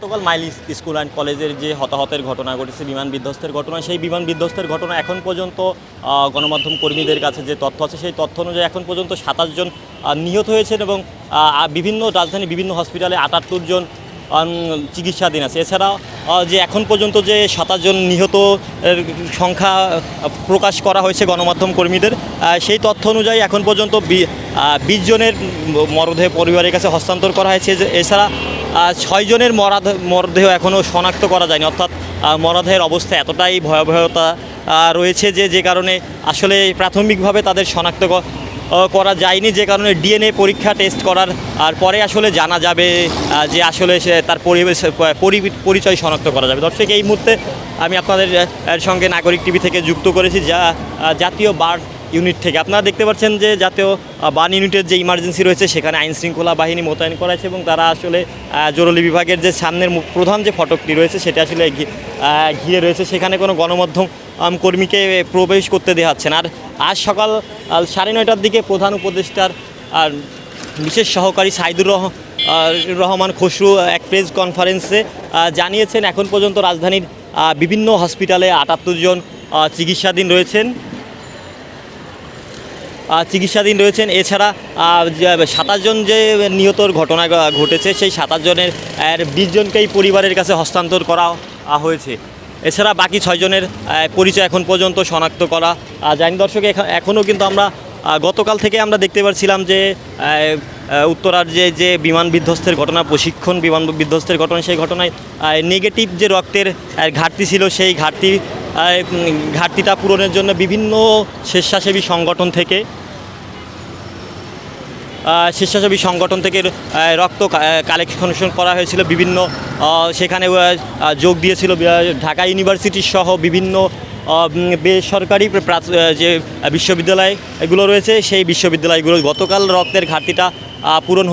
গতকাল mile school and কলেজের যে হতাহতের ঘটনা ঘটেছে, বিমান বিধ্বস্তের ঘটনা, সেই বিমান বিধ্বস্তের ঘটনা এখন পর্যন্ত গণমাধ্যম কর্মীদের কাছে যে তথ্য আছে সেই তথ্য অনুযায়ী এখন পর্যন্ত ২৭ জন নিহত হয়েছেন এবং বিভিন্ন রাজধানীর বিভিন্ন হসপিটালে ৭৮ জন চিকিৎসাধীন আছে। এছাড়া যে এখন পর্যন্ত যে ২৭ জন নিহত সংখ্যা প্রকাশ করা হয়েছে গণমাধ্যম কর্মীদের, সেই তথ্য অনুযায়ী এখন পর্যন্ত ২০ জনের মরদেহ পরিবারের কাছে হস্তান্তর করা হয়েছে। এছাড়া ৬ জনের মরদেহ এখনও শনাক্ত করা যায়নি, অর্থাৎ মরদেহের অবস্থা এতটাই ভয়াবহতা রয়েছে যে কারণে আসলে প্রাথমিকভাবে তাদের শনাক্ত করা যায়নি, যে কারণে ডিএনএ পরীক্ষা টেস্ট করার আর পরে আসলে জানা যাবে যে আসলে সে তার পরিচয় শনাক্ত করা যাবে। দর্শক, এই মুহূর্তে আমি আপনাদের সঙ্গে নাগরিক টিভি থেকে যুক্ত করেছি জাতীয় বার্ড ইউনিট থেকে। আপনারা দেখতে পাচ্ছেন যে জাতীয় বার্ন ইউনিটের যে ইমার্জেন্সি রয়েছে সেখানে আইনশৃঙ্খলা বাহিনী মোতায়েন করা আছে এবং তারা আসলে জরুরি বিভাগের যে সামনের প্রধান যে ফটকটি রয়েছে সেটা আসলে ঘিরে রয়েছে, সেখানে কোনো গণমাধ্যম কর্মীকে প্রবেশ করতে দেওয়া হচ্ছে না। আর আজ সকাল 9:30টার দিকে প্রধান উপদেষ্টার আর বিশেষ সহকারী সাইদুর রহমান খসরু এক প্রেস কনফারেন্সে জানিয়েছেন এখন পর্যন্ত রাজধানীর বিভিন্ন হসপিটালে ৭৮ জন চিকিৎসাধীন রয়েছেন। এছাড়া ২৭ জন যে নিহতর ঘটনা ঘটেছে সেই ২৭ জনের ২০ জনকেই পরিবারের কাছে হস্তান্তর করা হয়েছে। এছাড়া বাকি ৬ জনের পরিচয় এখন পর্যন্ত শনাক্ত করা যায়নি। দর্শক, এখনও কিন্তু আমরা গতকাল থেকে আমরা দেখতে পাচ্ছিলাম যে উত্তরার যে বিমান বিধ্বস্তের ঘটনা, প্রশিক্ষণ বিমান বিধ্বস্তের ঘটনা, সেই ঘটনায় নেগেটিভ যে রক্তের ঘাটতি ছিল সেই ঘাটতিটা পূরণের জন্য বিভিন্ন স্বেচ্ছাসেবী সংগঠন থেকে রক্ত কালেকশন করা হয়েছিল। বিভিন্ন সেখানে যোগ দিয়েছিল ঢাকা ইউনিভার্সিটি সহ বিভিন্ন বেসরকারি যে বিশ্ববিদ্যালয় এগুলো রয়েছে, সেই বিশ্ববিদ্যালয়গুলো গতকাল রক্তের ঘাটতিটা পূরণ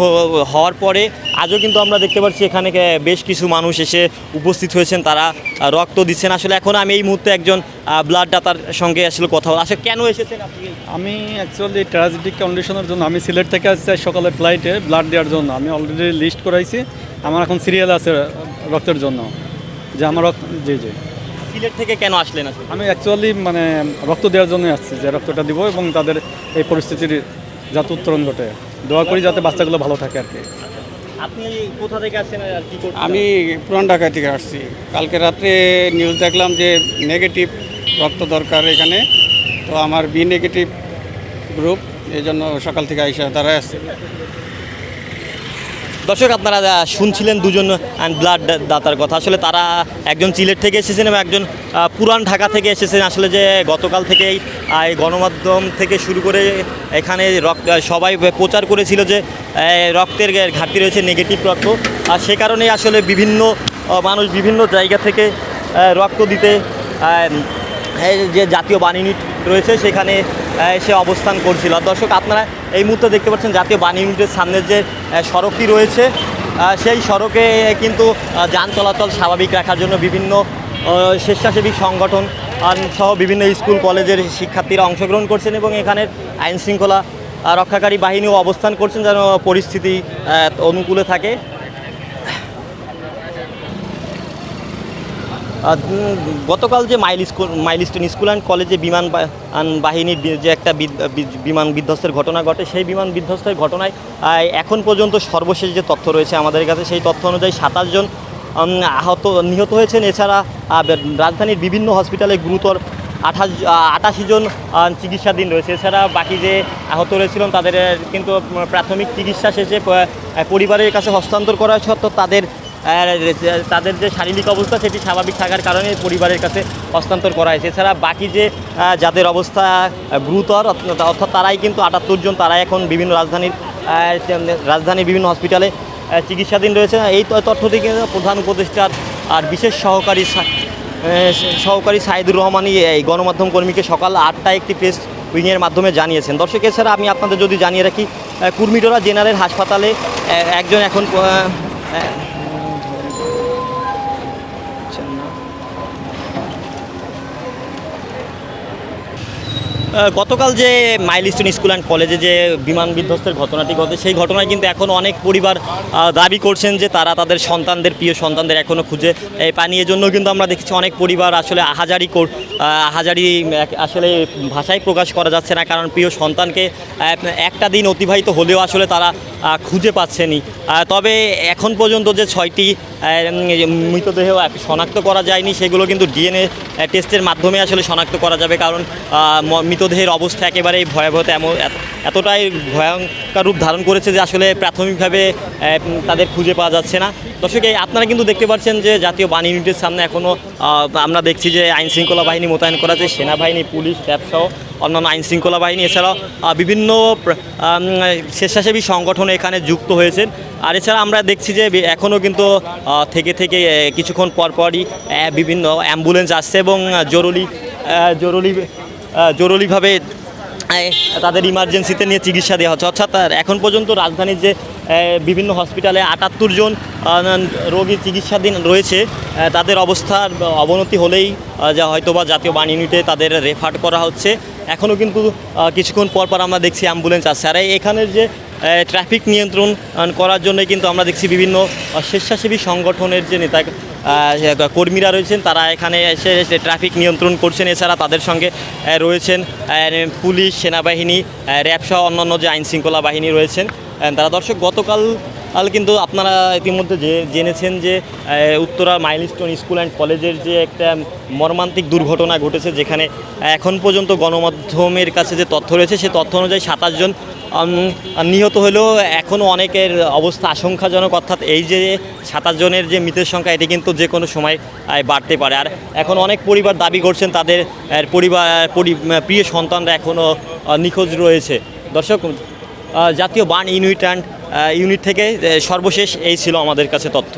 হওয়ার পরে আজও কিন্তু আমরা দেখতে পাচ্ছি এখানে বেশ কিছু মানুষ এসে উপস্থিত হয়েছেন, তারা রক্ত দিচ্ছেন। আসলে এখন আমি এই মুহূর্তে একজন ব্লাড দাতার সঙ্গে আসলে কথা বলা। আসলে কেন এসেছেন আপনি? আমি অ্যাকচুয়ালি ট্র্যাজেডিক কন্ডিশনের জন্য আমি সিলেট থেকে আসছি সকালে ফ্লাইটে ব্লাড দেওয়ার জন্য। আমি অলরেডি লিস্ট করাইছি, আমার এখন সিরিয়াল আছে রক্তের জন্য যে আমার জি। সিলেট থেকে কেন আসলেন? আমি অ্যাকচুয়ালি রক্ত দেওয়ার জন্যই আসছি, যে রক্তটা দিব এবং তাদের এই পরিস্থিতির যাতে উত্তরণ ঘটে। দোয়া করি যাতে বাচ্চাগুলো ভালো থাকে আর কি। আপনি কোথা থেকে আসছেন আর কি করছেন? আমি পুরান ঢাকা থেকে আসছি। কালকে রাত্রে নিউজ দেখলাম যে নেগেটিভ রক্ত দরকার এখানে, তো আমার বি নেগেটিভ গ্রুপ, এই জন্য সকাল থেকে আইসা দাঁড়ায় আসছে। দর্শক, আপনারা শুনছিলেন দুজন ব্লাড দাতার কথা। আসলে তারা একজন সিলেট থেকে এসেছেন এবং একজন পুরান ঢাকা থেকে এসেছেন। আসলে যে গতকাল থেকেই গণমাধ্যম থেকে শুরু করে এখানে সবাই প্রচার করেছিল যে রক্তের ঘাটতি রয়েছে, নেগেটিভ রক্ত, আর সে কারণেই আসলে বিভিন্ন মানুষ বিভিন্ন জায়গা থেকে রক্ত দিতে যে জাতীয় বার্ন ইউনিট রয়েছে সেখানে এসে অবস্থান করছিল। দর্শক, আপনারা এই মুহূর্তে দেখতে পাচ্ছেন জাতীয় বার্ন ইউনিটের সামনের যে সড়কটি রয়েছে সেই সড়কে কিন্তু যান চলাচল স্বাভাবিক রাখার জন্য বিভিন্ন স্বেচ্ছাসেবী সংগঠন সহ বিভিন্ন স্কুল কলেজের শিক্ষার্থীরা অংশগ্রহণ করছেন এবং এখানের আইনশৃঙ্খলা রক্ষাকারী বাহিনীও অবস্থান করছেন যেন পরিস্থিতি অনুকূলে থাকে। গতকাল যে মাইলস্টোন স্কুল অ্যান্ড কলেজে বিমান বাহিনীর যে একটা বিমান বিধ্বস্তের ঘটনা ঘটে, সেই বিমান বিধ্বস্তের ঘটনায় এখন পর্যন্ত সর্বশেষ যে তথ্য রয়েছে আমাদের কাছে সেই তথ্য অনুযায়ী ২৭ জন নিহত হয়েছেন। এছাড়া রাজধানীর বিভিন্ন হসপিটালে গুরুতর ৮৮ জন চিকিৎসাধীন রয়েছে। এছাড়া বাকি যে আহত রয়েছিলেন তাদের কিন্তু প্রাথমিক চিকিৎসা শেষে পরিবারের কাছে হস্তান্তর করা সত্ত্বেও তাদের যে শারীরিক অবস্থা সেটি স্বাভাবিক থাকার কারণে পরিবারের কাছে হস্তান্তর করা হয়েছে। এছাড়া বাকি যে যাদের অবস্থা গুরুতর অর্থাৎ তারাই কিন্তু ৭৮ জন, তারাই এখন বিভিন্ন রাজধানীর বিভিন্ন হসপিটালে চিকিৎসাধীন রয়েছে। এই তথ্যটি কিন্তু প্রধান উপদেষ্টার আর বিশেষ সহকারী সাইদুর রহমানই এই গণমাধ্যম কর্মীকে সকাল ৮টায় একটি প্রেস উইংয়ের মাধ্যমে জানিয়েছেন। দর্শক, এছাড়া আমি আপনাদের যদি জানিয়ে রাখি কুর্মিটোলা জেনারেল হাসপাতালে একজন এখন গতকাল যে মাইলস্টোন স্কুল অ্যান্ড কলেজে যে বিমান বিধ্বস্তের ঘটনাটি ঘটে সেই ঘটনায় কিন্তু এখনও অনেক পরিবার দাবি করছেন যে তারা তাদের সন্তানদের প্রিয় সন্তানদের এখনও খুঁজে পানি। এজন্য কিন্তু আমরা দেখেছি অনেক পরিবার আসলে আহাজারি আসলে ভাষায় প্রকাশ করা যাচ্ছে না, কারণ প্রিয় সন্তানকে একটা দিন অতিবাহিত হলেও আসলে তারা খুঁজে পাচ্ছেনি। তবে এখন পর্যন্ত যে 6টি মৃতদেহ শনাক্ত করা যায়নি সেগুলো কিন্তু ডিএনএ টেস্টের মাধ্যমে আসলে শনাক্ত করা যাবে, কারণ মৃতদেহের অবস্থা একেবারেই ভয়াবহ, এতটাই ভয়ঙ্কর রূপ ধারণ করেছে যে আসলে প্রাথমিকভাবে তাদের খুঁজে পাওয়া যাচ্ছে না। দর্শক, আপনারা কিন্তু দেখতে পাচ্ছেন যে জাতীয় বান ইউনিটের সামনে এখনও আমরা দেখছি যে আইনশৃঙ্খলা বাহিনী মোতায়েন করা আছে, সেনাবাহিনী, পুলিশ, র্যাবসহ অন্যান্য আইনশৃঙ্খলা বাহিনী, এছাড়াও বিভিন্ন স্বেচ্ছাসেবী সংগঠন এখানে যুক্ত হয়েছেন। আর এছাড়া আমরা দেখছি যে এখনও কিন্তু থেকে কিছুক্ষণ পরপরই বিভিন্ন অ্যাম্বুলেন্স আসছে এবং জরুরিভাবে তাদের ইমার্জেন্সিতে নিয়ে চিকিৎসা দেওয়া হচ্ছে। অর্থাৎ এখন পর্যন্ত রাজধানীর যে বিভিন্ন হসপিটালে 78 জন রোগী চিকিৎসাধীন রয়েছে, তাদের অবস্থার অবনতি হলেই যা হয়তোবা জাতীয় বান ইউনিটে তাদের রেফার করা হচ্ছে। এখনও কিন্তু কিছুক্ষণ পর আমরা দেখছি অ্যাম্বুলেন্স আসছে। আর এখানের যে ট্রাফিক নিয়ন্ত্রণ করার জন্য কিন্তু আমরা দেখছি বিভিন্ন স্বেচ্ছাসেবী সংগঠনের যে নেতা কর্মীরা রয়েছেন তারা এখানে এসে ট্রাফিক নিয়ন্ত্রণ করছেন। এছাড়া তাদের সঙ্গে রয়েছেন পুলিশ, সেনাবাহিনী, র্যাবসহ অন্যান্য যে আইনশৃঙ্খলা বাহিনী রয়েছেন তারা। দর্শক, গতকাল কিন্তু আপনারা ইতিমধ্যে জেনেছেন যে উত্তরা মাইলস্টোন স্কুল অ্যান্ড কলেজের যে একটা মর্মান্তিক দুর্ঘটনা ঘটেছে, যেখানে এখন পর্যন্ত গণমাধ্যমের কাছে যে তথ্য রয়েছে সে তথ্য অনুযায়ী 27 জন নিহত হলেও এখনও অনেকের অবস্থা আশঙ্কাজনক। অর্থাৎ এই যে 27 জনের যে মৃতের সংখ্যা, এটি কিন্তু যে কোনো সময় বাড়তে পারে। আর এখন অনেক পরিবার দাবি করছেন তাদের প্রিয় সন্তানরা এখনও নিখোঁজ রয়েছে। দর্শক, জাতীয় বান ইউনিট থেকে সর্বশেষ এই ছিল আমাদের কাছে তথ্য।